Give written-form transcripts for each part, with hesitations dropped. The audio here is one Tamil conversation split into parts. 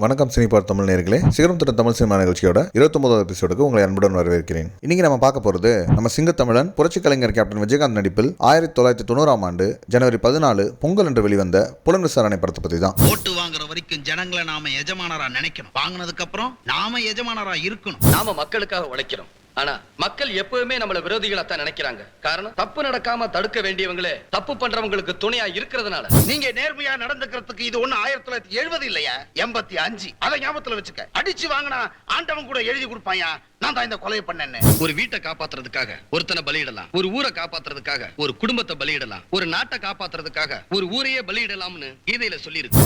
வணக்கம் சினிபார் தமிழ் நேயர்களே, சிகரம் தொட்ட தமிழ் சினிமா நிகழ்ச்சியோட 29வது எபிசோடுக்கு உங்களை அன்புடன் வரவேற்கிறேன். இன்னைக்கு நம்ம பார்க்க போறது நம்ம சிங்கத்தமிழன் புரட்சி கலைஞர் கேப்டன் விஜயகாந்த் நடிப்பில் 1990ஆம் ஆண்டு ஜனவரி 14 பொங்கல் என்று வெளிவந்த புலன் விசாரணை படத்தை பத்தி தான். ஓட்டு வாங்குற வரைக்கும் ஜனங்களை நாம எஜமானரா நினைக்கணும். வாங்கினதுக்கு அப்புறம் நாம எஜமானரா இருக்கணும். நாம மக்களுக்காக உழைக்கிறோம். ஆனா மக்கள் எப்பவுமே நம்மள விரோதிகளாத்தான் நினைக்கிறாங்க. காரணம், தப்பு நடக்காம தடுக்க வேண்டியவங்களே தப்பு பண்றவங்களுக்கு துணையா இருக்கிறதுனால. நீங்க நேர்மையா நடந்துக்கிறதுக்கு இது ஒண்ணு 1970 இல்லையா, 85. அதை ஞாபகத்துல வச்சுக்க. அடிச்சு வாங்கினா ஆண்டவன் கூட எழுதி கொடுப்பாயா, நான் தான் இந்த கொலையை பண்ணேன்னு. ஒரு வீட்டை காப்பாத்துறதுக்காக ஒருத்தனை பலியிடலாம், ஒரு ஊரை காப்பாத்துறதுக்காக ஒரு குடும்பத்தை பலியிடலாம், ஒரு நாட்டை காப்பாத்துறதுக்காக ஒரு ஊரையே பலியிடலாம்னு கீதையில சொல்லியிருக்கு.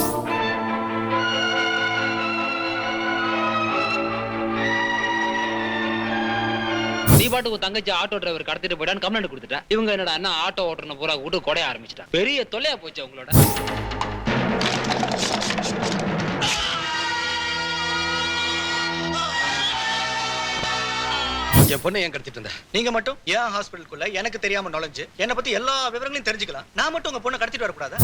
நீ பாட்டுக்கு தங்கச்சி ஆட்டோ டிரைவர் கடத்திட்டு போயிட்டான்னு கம்ப்ளைண்ட் கொடுத்துட்டேன். இவங்க என்னடா என்ன ஆட்டோ ஓட்டுறன்னு பூரா விட்டு கொடைய ஆரம்பிச்சிட்டான். பெரிய தொல்லையா போச்சு அவங்களோட. என் பொண்ணு ஏன் கடத்திட்டு இருந்த? நீங்க மட்டும் ஏன் ஹாஸ்பிட்டலுக்குள்ள எனக்கு தெரியாம நுழைஞ்சு என்ன பத்தி எல்லா விவரங்களையும் தெரிஞ்சுக்கலாம். நான் மட்டும் உங்க பொண்ணை கடத்திட்டு வரக்கூடாதா?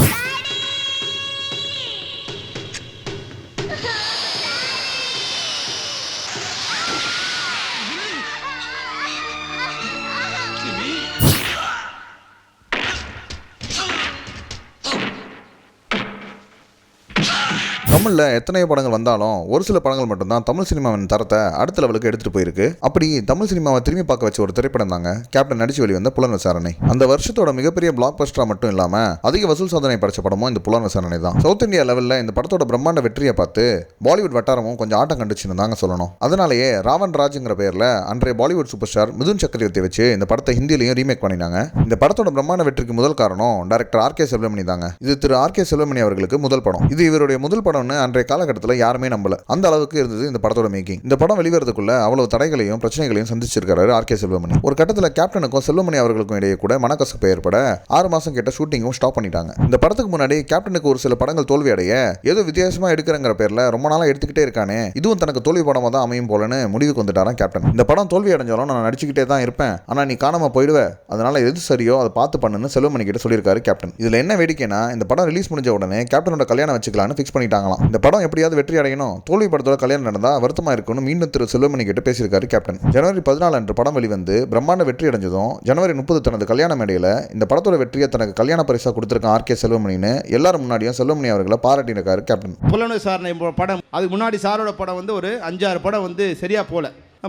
தமிழ்ல எத்தனையோ படங்கள் வந்தாலும் ஒரு சில படங்கள் மட்டும்தான் தமிழ் சினிமாவின் தரத்தை அடுத்த லெவலுக்கு எடுத்துட்டு போயிருக்கு. அப்படி தமிழ் சினிமாவை திரும்பி பார்க்க வச்ச ஒரு திரைப்படம் தாங்க கேப்டன் நடிச்சு வெளிவந்த புலன் விசாரணை. அந்த வருஷத்தோட மிகப்பெரிய பிளாக் பஸ்டரா மட்டும் இல்லாம அதிக வசூல் சாதனை படைச்ச படமும் இந்த புலன் விசாரணை தான். சவுத் இந்தியா லெவல்ல இந்த படத்தோட பிரம்மாண்ட வெற்றியை பார்த்து பாலிவுட் வட்டாரமும் கொஞ்சம் ஆட்டம் கண்டுச்சுன்னு தாங்க சொல்லணும். அதனாலேயே ராவன் ராஜ்ங்கிற பேர்ல அன்றைய பாலிவுட் சூப்பர் ஸ்டார் மிதுன் சக்கரவர்த்தி வச்சு இந்த படத்தை ஹிந்திலையும் ரீமேக் பண்ணினாங்க. இந்த படத்தோட பிரம்மாண்ட வெற்றிக்கு முதல் காரணம் டைரக்டர் ஆர்.கே. செல்வமணி தாங்க. இது திரு ஆர்.கே. செல்வமணி அவர்களுக்கு முதல் படம். இது இவருடைய முதல் படம் அன்றைய காலகட்டத்தில் யாருமே நம்பல. அந்த அளவுக்கு இருந்தது இந்த படத்தோட மேக்கிங். இந்த படம் வெளிவரதுக்குள்ள அவ்வளவு தடைகளையும் பிரச்சனைகளையும் சந்திச்சிருக்காரு ஆர்.கே. செல்வமணி. ஒரு கட்டத்தில் கேப்டனுக்கும் செல்வமணி அவர்களுக்கும் இடையே கூட மனக்கசப்பு ஏற்பட 6 மாசம் கேட்ட ஷூட்டிங்கும் ஸ்டாப் பண்ணிட்டாங்க. இந்த படத்துக்கு முன்னாடி கேப்டனுக்கு ஒரு சில படங்கள் தோல்வி அடைய ஏதோ வித்தியாசமா எடுக்கிறங்கிற பேர்ல ரொம்ப நாளா எடுத்துக்கிட்டே இருக்கானே, இதுவும் தனக்கு தோல்வி படமா தான் அமையும் போலன்னு முடிவுக்கு வந்துட்டாராம் கேப்டன். இந்த படம் தோல்வி அடைஞ்சாலும் நான் நடிச்சுக்கிட்டே தான் இருப்பேன், ஆனா நீ காணாம போயிடுவ, அதனால எது சரியோ அதை பார்த்து பண்ணுன்னு செல்வமணி கிட்ட சொல்லியிருக்காரு கேப்டன். இதுல என்ன வேடிக்கைனா, இந்த படம் ரிலீஸ் முடிஞ்ச உடனே கேப்டனோட கல்யாணம் வச்சுக்கலாம்னு ஃபிக்ஸ் பண்ணிட்டாங்களாம். இந்த படம் எப்படியாவது வெற்றி அடையணும், தோல்வி படத்தோட கல்யாணம் நடந்தா வருத்தமா இருக்கும்னு மீண்டும் திரு செல்வமணி கிட்ட பேசியிருக்காரு கேப்டன். ஜனவரி 14 அன்று படம் வெளிவந்து பிரம்மாண்ட வெற்றி அடைஞ்சதும் ஜனவரி 30 தனது கல்யாண மேடையில இந்த படத்தோட வெற்றியை தனக்கு கல்யாண பரிசா கொடுத்திருக்க ஆர்.கே. செல்வமணின்னு எல்லாரும் முன்னாடியும் செல்வமணி அவர்களை பாராட்டியிருக்காரு கேப்டன். புலன் விசாரணை படம், அதுக்கு முன்னாடி சாரோட படம் ஒரு 5-6 படம் சரியா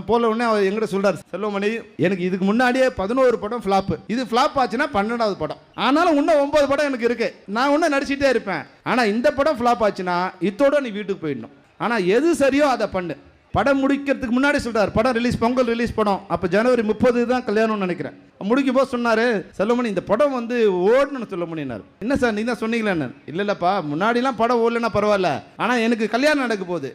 போல உடனே அவர் எங்கிட்ட சொல்றாரு, செல்வமணி எனக்கு இதுக்கு முன்னாடியே 11 படம் ஃபிளாப், இது ஃபிளாப் ஆச்சுன்னா 12வது படம், ஆனாலும் இன்னும் 9 படம் எனக்கு இருக்கு, நான் இன்னும் நடிச்சுட்டே இருப்பேன், ஆனா இந்த படம் ஃபிளாப் ஆச்சுன்னா இதோட நீ வீட்டுக்கு போயிடணும், ஆனா எது சரியோ அதை பண்ணு. படம் முடிக்கிறதுக்கு முன்னாடி சொல்றாரு, படம் ரிலீஸ் பொங்கல் ரிலீஸ் படம், அப்போ ஜனவரி 30 தான் கல்யாணம்னு நினைக்கிறேன். முடிக்கும் போது சொன்னாரு, செல்வமணி இந்த படம் ஓடணும்னு செல்வமணினாரு. என்ன சார் நீ தான் சொன்னீங்களேன்னு. இல்லைல்லப்பா, முன்னாடிலாம் படம் ஓடலன்னா பரவாயில்ல, ஆனால் எனக்கு கல்யாணம் நடக்கும் போது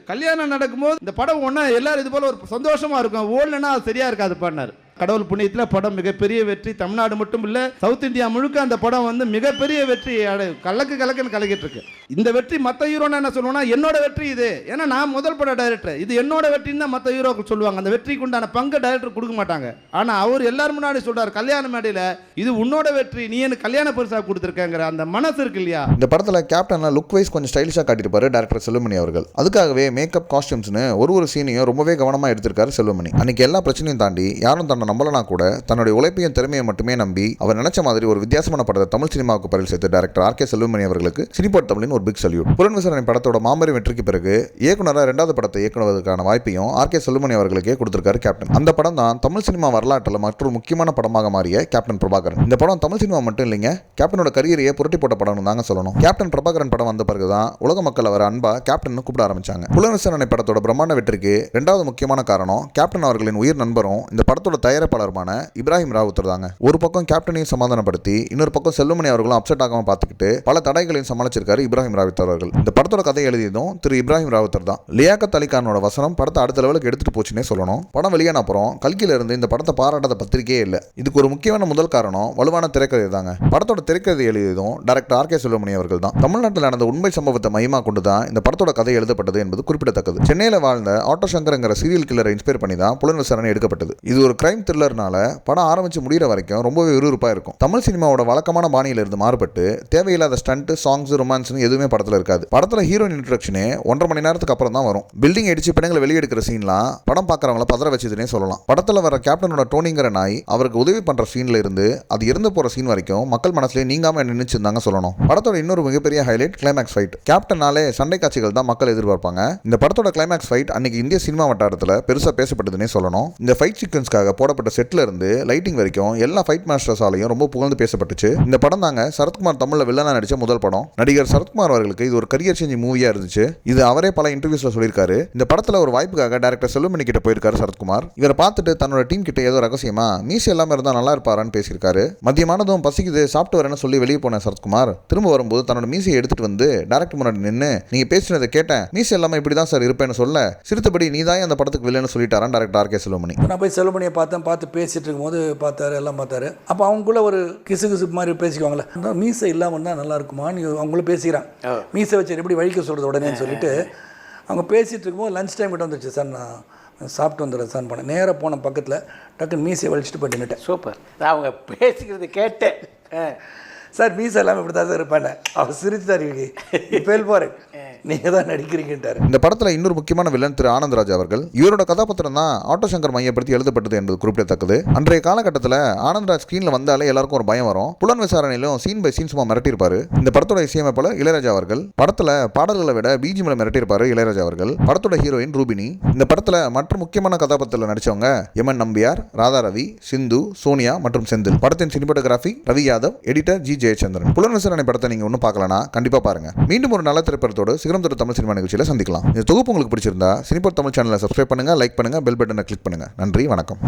இந்த படம் ஒன்றா எல்லாரும் இது போல ஒரு சந்தோஷமா இருக்கும், ஓடலன்னா அது சரியா இருக்காது பண்ணார். கடவுள் புண்ணியத்தில் படம் மிகப்பெரிய வெற்றி, தமிழ்நாடு மட்டும் இல்லை சவுத் இந்தியா முழுக்க அந்த படம் மிகப்பெரிய வெற்றி கலக்குன்னு கலக்கிட்டு இருக்கு. இந்த வெற்றி மற்ற ஹீரோன்னு என்ன சொல்லுவோம்னா, என்னோட வெற்றி இது, ஏன்னா நான் முதல் பட டைரக்டர், இது என்னோட வெற்றின்னு தான் மற்ற ஹீரோக்கள் சொல்லுவாங்க. அந்த வெற்றிக்கு உண்டான பங்கு டைரக்டர் கொடுக்க மாட்டாங்க. ஆனால் அவர் எல்லாரும் முன்னாடி சொல்றாரு, கல்யாண மேடையில் இது உன்னோட வெற்றி, நீ எனக்கு கல்யாண பரிசா கொடுத்துருக்கங்கிற அந்த மனசு இருக்கு இல்லையா. இந்த படத்தில் கேப்டன்ல லுக் வைஸ் கொஞ்சம் ஸ்டைலிஷாக காட்டியிருப்பாரு டைரக்டர் செல்வமணி அவர்கள். அதுக்காகவே மேக்கப் காஸ்டியூம்ஸ்னு ஒரு சீனையும் ரொம்பவே கவனமாக எடுத்திருக்காரு செல்வமணி. அன்னைக்கு எல்லா பிரச்சனையும் தாண்டி யாரும் தன்னை நம்பலனா கூட தன்னுடைய உழைப்பையும் திறமையை மட்டுமே நம்பி அவர் நினைச்ச மாதிரி ஒரு வித்தியாசமான படத்தை தமிழ் சினிமாவுக்கு பரிசு சேர்த்த டைரக்டர் ஆர்.கே. செல்வமணி அவர்களுக்கு சினிபாட் தமிழின் ஒரு பிக் சல்யூட். புலன் விசாரணை படத்தோட மாபெரும் வெற்றிக்கு பிறகு இயக்குனராக 2வது படத்தை இயக்குவதற்கான வாய்ப்பையும் ஆர்.கே. செல்வமணி அவர்களுக்கே கொடுத்திருக்காரு கேப்டன். அந்த படம் தான் தமிழ் சினிமா வரலாற்றில் மற்றொரு முக்கியமான படமாக மாறிய கேப்டன் பிரபாகரன். இந்த படம் தமிழ் சினிமா மட்டும் இல்லைங்க, கேப்டனோட கரியரையே புரட்டி போட்ட படம்னு தாங்க சொல்லணும். கேப்டன் பிரபாகரன் படம் வந்த பிறகுதான் உலக மக்கள் அவர் அன்பா கேப்டன் கூப்பிட ஆரம்பிச்சாங்க. புலன் விசாரணை படத்தோட பிரம்மாண்ட வெற்றிக்கு 2வது முக்கியமான காரணம் கேப்டன் அவர்களின் உயிர் நண்பரும் இந்த படத்தோட தயாரிப்பாளருமான இப்ராஹிம் ராவுத்தர் தாங்க. ஒரு பக்கம் கேப்டனையும் சமாதானப்படுத்தி இன்னொரு பக்கம் செல்வமணி அவர்களும் அப்செட் ஆகாம பார்த்துக்கிட்டு பல தடைகளையும் சமாளிச்சிருக்காரு இப்ராஹிம் ராவுத்தர் அவர்கள். இந்த படத்தோட கதை எழுதியதும் திரு இப்ராஹிம் ராவுத்தர் தான். லியாக்கத் அலி கானோட வசனம் படத்தை அடுத்த லெவலுக்கு எடுத்துட்டு போச்சுன்னே சொல்லணும். படம் வெளியான அப்புறம் கல்கில இருந்து இந்த படத்தை பாராட்டாத பத்திரிகையே இல்லை. இதுக்கு ஒரு முக்கியமான முதல் காரணம் வலுவான திரைக்கதை தாங்க. படத்தோட திரைக்கதை எழுதியதும் டைரக்டர் ஆர்.கே. செல்வமணி அவர்கள் தான். தமிழ்நாட்டில் நடந்த உண்மை சம்பவத்தை மையமா கொண்டு தான் இந்த படத்தோட கதை எழுதப்பட்டது என்பது குறிப்பிடத்தக்கது. சென்னையில் வாழ்ந்த ஆட்டோ சங்கர்ங்கிற சீரியல் கில்லரை இன்ஸ்பயர் பண்ணி தான் புலன் விசாரணை எடுக்கப்பட்டது. இது ஒரு கிரைம் கிரைம் த்ரில்லர்னால படம் ஆரம்பிச்சு முடிகிற வரைக்கும் ரொம்பவே விறுவிறுப்பாக இருக்கும். தமிழ் சினிமாவோட வழக்கமான பாணியிலிருந்து மாறுபட்டு தேவையில்லாத ஸ்டண்ட், சாங்ஸ், ரொமான்ஸ்னு எதுவுமே படத்தில் இருக்காது. படத்தில் ஹீரோயின் இன்ட்ரடக்ஷனே 1.5 மணி நேரத்துக்கு அப்புறம் தான் வரும். பில்டிங் அடிச்சு பிணங்களை வெளியெடுக்கிற சீன்லாம் படம் பார்க்குறவங்கள பதற வச்சதுன்னே சொல்லலாம். படத்தில் வர கேப்டனோட டோனிங்கிற நாய் அவருக்கு உதவி பண்ணுற சீன்ல இருந்து அது இறந்து போகிற சீன் வரைக்கும் மக்கள் மனசுலேயே நீங்காமல் நினைச்சிருந்தாங்க சொல்லணும். படத்தோட இன்னொரு மிகப்பெரிய ஹைலைட் கிளைமேக்ஸ் ஃபைட். கேப்டனாலே சண்டை காட்சிகள் தான் மக்கள் எதிர்பார்ப்பாங்க. இந்த படத்தோட கிளைமேக்ஸ் ஃபைட் அன்னைக்கு இந்திய சினிமா வட்டாரத்தில் பெருசாக பேசப்பட்டதுன்னே சொல்லணும். இந்த ஃபைட் சீக்வன்ஸ்க்காக போடப்பட்ட செட்ல இருந்து லைட்டிங் வரைக்கும் எல்லா ஃபைட் மாஸ்டர்ஸாலையும் ரொம்ப புகழ்ந்து பேசப்பட்டுச்சு. இந்த படம் தாங்க சரத்குமார் தமிழ்ல வில்லனா நடிச்ச முதல் படம். நடிகர் சரத்குமார் அவர்களுக்கு இது ஒரு கரியர் சேஞ்சிங் மூவியா இருந்துச்சு. இது அவரே பல இன்டர்வியூஸ்ல சொல்லியிருக்காரு. இந்த படத்துல ஒரு வாய்ப்புக்காக டைரக்டர் செல்வமணி கிட்ட போயிருக்காரு சரத்குமார். இவரை பார்த்துட்டு தன்னோட டீம் கிட்ட ஏதோ ரகசியமா மீசி எல்லாமே இருந்தா நல்லா இருப்பாரான்னு பேசியிருக்காரு. மதியமானதும் பசிக்குது சாப்பிட்டு வரேன்னு சொல்லி வெளியே போன சரத்குமார் திரும்ப வரும்போது தன்னோட மீசியை எடுத்துட்டு வந்து டைரக்டர் முன்னாடி நின்று நீங்க பேசினதை கேட்டேன், மீசி எல்லாமே இப்படிதான் சார் இருப்பேன்னு சொல்ல சிரித்தபடி நீ தான் அந்த படத்துக்கு வில்லன்னு சொல்லிட்டாரான் டைரக்டர் ஆர் கே செல்வமணி. நான் போய் செல்வமணியை பார்த்து பேசிட்டு இருக்கும்போது பார்த்தாரு, எல்லாம் பார்த்தாரு. அப்போ அவங்களுக்குள்ள ஒரு கிசு மாதிரி பேசிக்குவாங்களே, மீசை இல்லாமல் தான் நல்லா இருக்குமான்னு அவங்களும் பேசிக்கிறாங்க. மீசை வச்சு எப்படி வழிக்க சொல்கிறது உடனேன்னு சொல்லிட்டு அவங்க பேசிகிட்டு இருக்கும்போது லஞ்ச் டைம் கிட்ட வந்துடுச்சு. சார் நான் சாப்பிட்டு வந்துடுறேன் சார் போனேன். நேராக போன பக்கத்தில் டக்குன்னு மீசையை வலிச்சுட்டு போய் நின்றுட்டேன். சூப்பர். நான் அவங்க பேசிக்கிறது கேட்டேன். சார் மீசை எல்லாமே இப்படி தான் சார் இருப்பேன். அவர் சிரிச்சுட்டார், இப்போ பாரு நீங்கள் தான் நடிக்கிறீங்கன்றார். இந்த படத்தில் இன்னொரு முக்கியமான வில்லன் திரு ஆனந்தராஜ் அவர்கள். இவரோட கதாபாத்திரம் தான் ஆட்டோ சங்கர் மையப்படுத்தி எழுதப்பட்டது என்பது குறிப்பிடத்தக்கது. அன்றைய காலகட்டத்தில் ஆனந்தராஜ் ஸ்க்ரீனில் வந்தாலே எல்லாருக்கும் ஒரு பயம் வரும். புலன் விசாரணையிலும் சீன் பை சீன் சும்மா மிரட்டியிருப்பாரு. இந்த படத்தோட இசையமைப்பாளர் இளையராஜா அவர்கள். படத்தில் பாடல்களை விட பிஜிஎம்ல மிரட்டியிருப்பாரு இளையராஜா அவர்கள். படத்தோட ஹீரோயின் ரூபினி. இந்த படத்தில் மற்ற முக்கியமான கதாபாத்திரத்தில் நடிச்சவங்க எம்என் நம்பியார், ராதா ரவி, சிந்து, சோனியா மற்றும் செந்தில். படத்தின் cinematography Ravi Yadav, editor G Jayachandran. புலன் விசாரணை படத்தை நீங்க ஒன்றும் பார்க்கலனா கண்டிப்பா பாருங்க. மீண்டும் ஒரு நல்ல திரைப்படத்தோடு சிகரம் தொட்ட தமிழ் சினிமா நிகழ்ச்சியில் சந்திக்கலாம். இந்த தொகுப்பு உங்களுக்கு பிடிச்சிருந்தா சினிபோர்ட் தமிழ் சேனலை சப்ஸ்கிரைப் பண்ணுங்க, லைக் பண்ணுங்க, பெல் பட்டனை கிளிக் பண்ணுங்க. நன்றி, வணக்கம்.